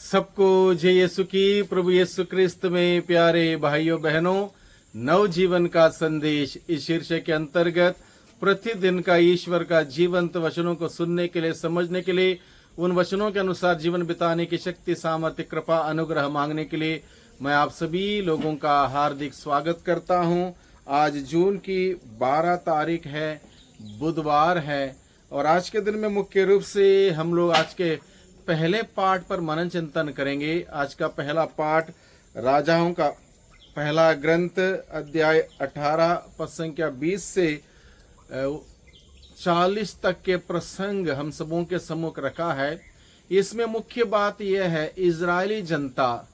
सबको जय यीशु की। प्रभु यीशु क्रिस्त में प्यारे भाइयों बहनों, नव जीवन का संदेश इस शीर्षक के अंतर्गत प्रतिदिन का ईश्वर का जीवंत वचनों को सुनने के लिए, समझने के लिए, उन वचनों के अनुसार जीवन बिताने की शक्ति, सामर्थ्य, कृपा, अनुग्रह मांगने के लिए मैं आप सभी लोगों का हार्दिक स्वागत करता हूं। आज जून की 12 तारीख है, बुधवार है, और आज के दिन में मुख्य रूप से हम लोग आज के पहले पाठ पर मनन चिंतन करेंगे। आज का पहला पाठ राजाओं का पहला ग्रंथ अध्याय 18 पद संख्या 20 से 40 तक के प्रसंग हम सबों के सम्मुख रखा है। इसमें मुख्य बात यह है, इजरायली जनता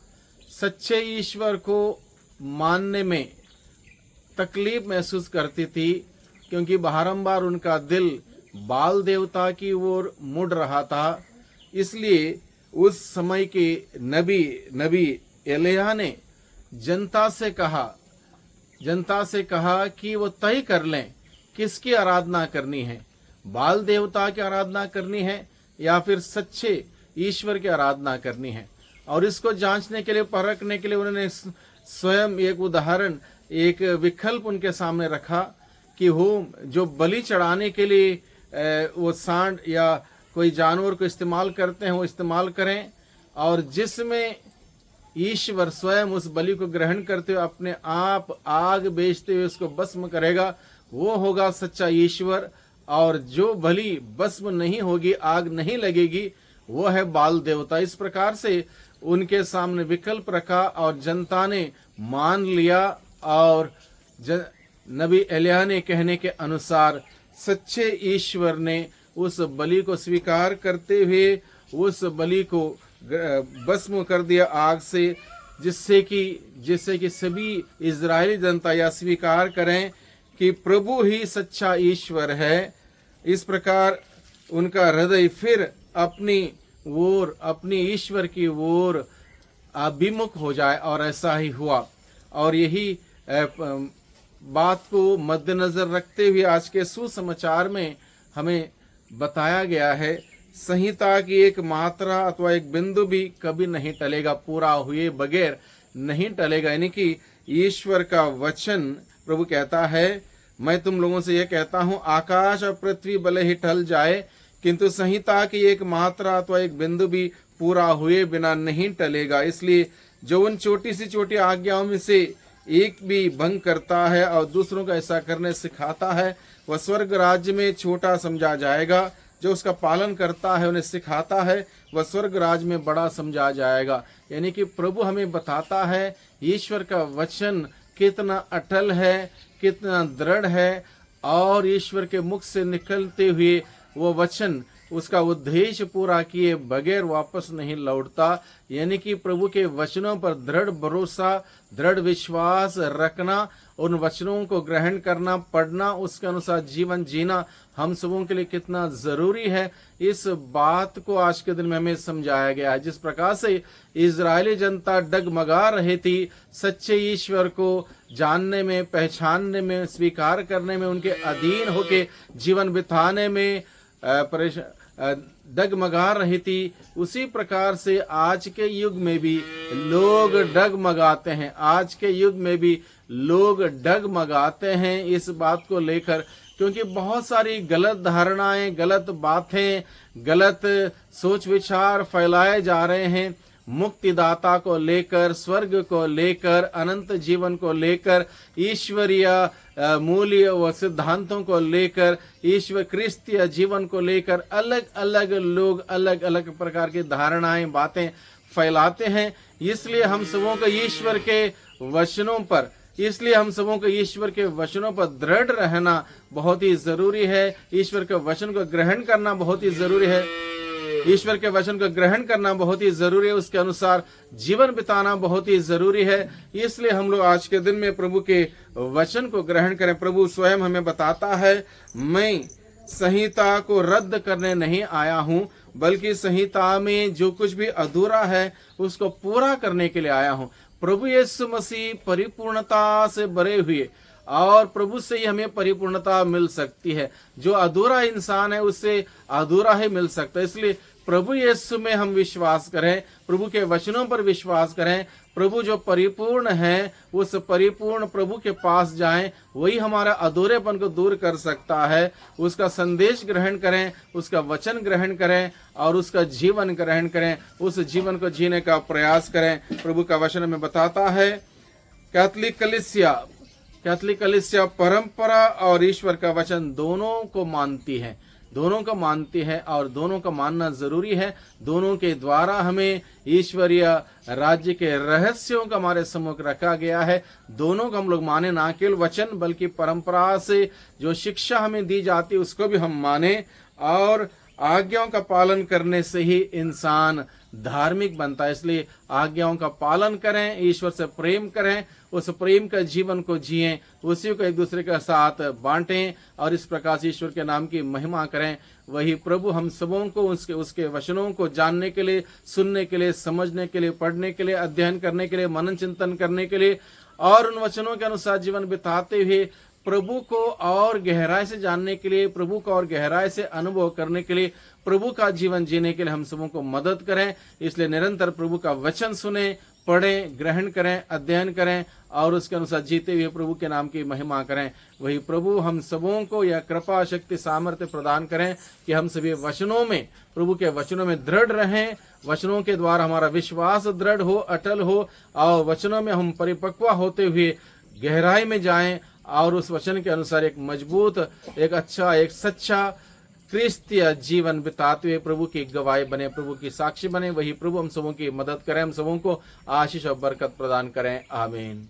सच्चे ईश्वर को मानने में तकलीफ महसूस करती थी, क्योंकि बारंबार उनका दिल बाल देवता की ओर मुड़ रहा था। इसलिए उस समय के नबी एलिय्याह ने जनता से कहा कि वो तय कर लें किसकी आराधना करनी है, बाल देवता की आराधना करनी है या फिर सच्चे ईश्वर की आराधना करनी है। और इसको जांचने के लिए, परखने के लिए उन्होंने स्वयं एक उदाहरण, एक विकल्प उनके सामने रखा कि वो जो बलि चढ़ाने के लिए वो सांड या कोई जानवर को इस्तेमाल करते हैं वो इस्तेमाल करें, और जिसमें ईश्वर स्वयं उस बलि को ग्रहण करते हुए अपने आप आग बेचते हुए उसको भस्म करेगा, वो होगा सच्चा ईश्वर। और जो बलि भस्म नहीं होगी, आग नहीं लगेगी, वो है बाल देवता। इस प्रकार से उनके सामने विकल्प रखा और जनता ने मान लिया, और नबी एलिय्याह ने कहने के अनुसार सच्चे ईश्वर ने उस बलि को स्वीकार करते हुए उस बलि को भस्म कर दिया आग से, जिससे कि सभी इजरायली जनता यह स्वीकार करें कि प्रभु ही सच्चा ईश्वर है। इस प्रकार उनका हृदय फिर अपनी ईश्वर की ओर अभिमुख हो जाए, और ऐसा ही हुआ। और यही बात को मद्देनजर रखते हुए आज के सुसमाचार में हमें बताया गया है, संहिता की एक मात्रा अथवा एक बिंदु भी कभी नहीं टलेगा, पूरा हुए बगैर नहीं टलेगा। यानी कि ईश्वर का वचन, प्रभु कहता है, मैं तुम लोगों से यह कहता हूं, आकाश और पृथ्वी भले ही टल जाए, किंतु संहिता की एक मात्रा अथवा एक बिंदु भी पूरा हुए बिना नहीं टलेगा। इसलिए जो उन छोटी सी छोटी आज्ञाओं में से एक भी भंग करता है और दूसरों को ऐसा करने सिखाता है, वह स्वर्ग राज्य में छोटा समझा जाएगा। जो उसका पालन करता है, उन्हें सिखाता है, वह स्वर्ग राज्य में बड़ा समझा जाएगा। यानी कि प्रभु हमें बताता है ईश्वर का वचन कितना अटल है, कितना दृढ़ है, और ईश्वर के मुख से निकलते हुए वो वचन उसका उद्देश्य पूरा किए बगैर वापस नहीं लौटता। यानी कि प्रभु के वचनों पर दृढ़ भरोसा, दृढ़ विश्वास रखना, उन वचनों को ग्रहण करना, पढ़ना, उसके अनुसार जीवन जीना हम सबों के लिए कितना जरूरी है, इस बात को आज के दिन में हमें समझाया गया है। जिस प्रकार से इजरायली जनता डगमगा रही थी, सच्चे ईश्वर को जानने में, पहचानने में, स्वीकार करने में, उनके अधीन होके जीवन बिताने में डगमगा रही थी, उसी प्रकार से आज के युग में भी लोग डगमगाते हैं। आज के युग में भी लोग डगमगाते हैं इस बात को लेकर, क्योंकि बहुत सारी गलत धारणाएं, गलत बातें, गलत सोच विचार फैलाए जा रहे हैं। मुक्तिदाता को लेकर, स्वर्ग को लेकर, अनंत जीवन को लेकर, ईश्वरीय मूल्य व सिद्धांतों को लेकर, ईश्वर क्रिस्तीय जीवन को लेकर अलग अलग लोग अलग अलग प्रकार की धारणाएं, बातें फैलाते हैं। इसलिए हम सबों को ईश्वर के वचनों पर दृढ़ रहना बहुत ही जरूरी है। ईश्वर के वचन को ग्रहण करना बहुत ही जरूरी है। ईश्वर के वचन को ग्रहण करना बहुत ही जरूरी है, उसके अनुसार जीवन बिताना बहुत ही जरूरी है। इसलिए हम लोग आज के दिन में प्रभु के वचन को ग्रहण करें। प्रभु स्वयं हमें बताता है, मैं संहिता को रद्द करने नहीं आया हूं, बल्कि संहिता में जो कुछ भी अधूरा है उसको पूरा करने के लिए आया हूं। प्रभु यीशु मसीह परिपूर्णता से भरे हुए और प्रभु से ही हमें परिपूर्णता मिल सकती है। जो अधूरा इंसान है उससे अधूरा ही मिल सकता है। इसलिए प्रभु यीशु में हम विश्वास करें, प्रभु के वचनों पर विश्वास करें, प्रभु जो परिपूर्ण है उस परिपूर्ण प्रभु के पास जाएं, वही हमारा अधूरेपन को दूर कर सकता है। उसका संदेश ग्रहण करें, उसका वचन ग्रहण करें और उसका जीवन ग्रहण करें, उस जीवन को जीने का प्रयास करें। प्रभु का वचन में बताता है कैथोलिक कलीसिया परंपरा और ईश्वर का वचन दोनों को मानती है, दोनों को मानती है और दोनों का मानना जरूरी है। दोनों के द्वारा हमें ईश्वरीय राज्य के रहस्यों का हमारे सम्मुख रखा गया है। दोनों को हम लोग माने, ना केवल वचन बल्कि परंपरा से जो शिक्षा हमें दी जाती है उसको भी हम माने, और आज्ञाओं का पालन करने से ही इंसान धार्मिक बनता है। इसलिए आज्ञाओं का पालन करें, ईश्वर से प्रेम करें, उस प्रेम का जीवन को जिएं, उसी को एक दूसरे के साथ बांटें और इस प्रकार से ईश्वर के नाम की महिमा करें। वही प्रभु हम सबों को उसके वचनों को जानने के लिए, सुनने के लिए, समझने के लिए, पढ़ने के लिए, अध्ययन करने के लिए, मनन चिंतन करने के लिए और उन वचनों के अनुसार जीवन बिताते हुए प्रभु को और गहराई से जानने के लिए, प्रभु को और गहराई से अनुभव करने के लिए, प्रभु का जीवन जीने के लिए हम सबों को मदद करें। इसलिए निरंतर प्रभु का वचन सुने, पढ़ें, ग्रहण करें, अध्ययन करें और उसके अनुसार जीते हुए प्रभु के नाम की महिमा करें। वही प्रभु हम सबों को यह कृपा, शक्ति, सामर्थ्य प्रदान करें कि हम सभी वचनों में, प्रभु के वचनों में दृढ़ रहें, वचनों के द्वारा हमारा विश्वास दृढ़ हो, अटल हो और वचनों में हम परिपक्व होते हुए गहराई में जाएं और उस वचन के अनुसार एक मजबूत, एक अच्छा, एक सच्चा क्रिस्तीय जीवन बिताते हुए प्रभु की गवाही बने, प्रभु की साक्षी बने। वही प्रभु हम सबों की मदद करें, हम सबों को आशीष और बरकत प्रदान करें। आमीन।